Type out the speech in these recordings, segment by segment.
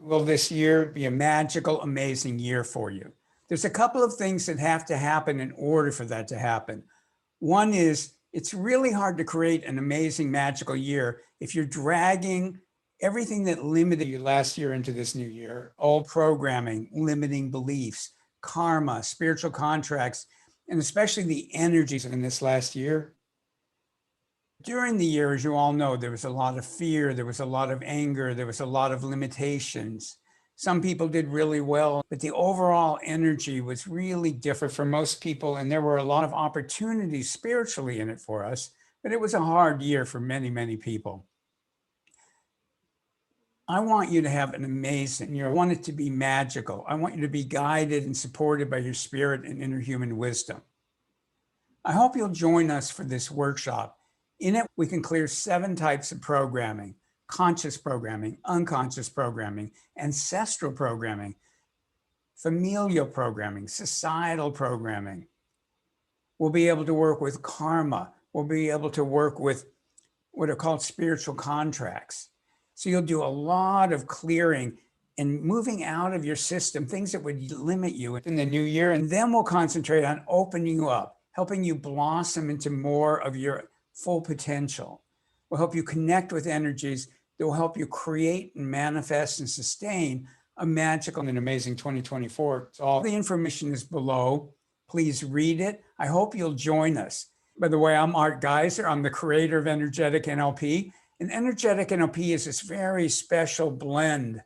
Will this year be a magical, amazing year for you? There's a couple of things that have to happen in order for that to happen. One is it's really hard to create an amazing, magical year if you're dragging everything that limited you last year into this new year, old programming, limiting beliefs, karma, spiritual contracts, and especially the energies in this last year. During the year, as you all know, there was a lot of fear, there was a lot of anger, there was a lot of limitations. Some people did really well, but the overall energy was really different for most people, and there were a lot of opportunities spiritually in it for us, but it was a hard year for many, many people. I want you to have an amazing year. I want it to be magical. I want you to be guided and supported by your spirit and inner human wisdom. I hope you'll join us for this workshop. In it, we can clear 7 types of programming: conscious programming, unconscious programming, ancestral programming, familial programming, societal programming. We'll be able to work with karma. We'll be able to work with what are called spiritual contracts. So you'll do a lot of clearing and moving out of your system, things that would limit you in the new year. And then we'll concentrate on opening you up, helping you blossom into more of your full potential. We'll help you connect with energies that will help you create and manifest and sustain a magical and amazing 2024. So all the information is below. Please read it. I hope you'll join us. By the way, I'm Art Giser. I'm the creator of Energetic NLP. And Energetic NLP is this very special blend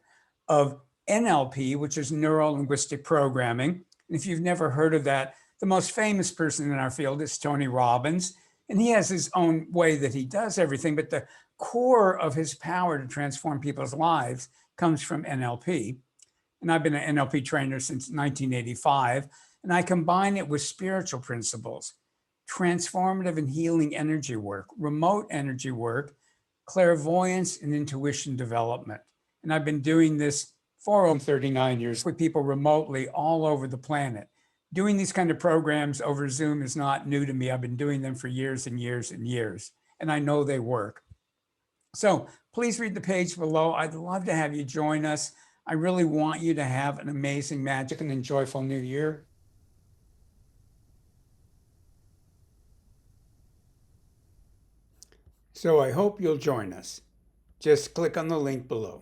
of NLP, which is neuro-linguistic programming. And if you've never heard of that, the most famous person in our field is Tony Robbins. And he has his own way that he does everything, but the core of his power to transform people's lives comes from NLP. And I've been an NLP trainer since 1985, and I combine it with spiritual principles, transformative and healing energy work, remote energy work, clairvoyance, and intuition development. And I've been doing this for over 39 years with people remotely all over the planet. Doing these kind of programs over Zoom is not new to me. I've been doing them for years and years and years, and I know they work. So please read the page below. I'd love to have you join us. I really want you to have an amazing, magic, and joyful new year. So I hope you'll join us. Just click on the link below.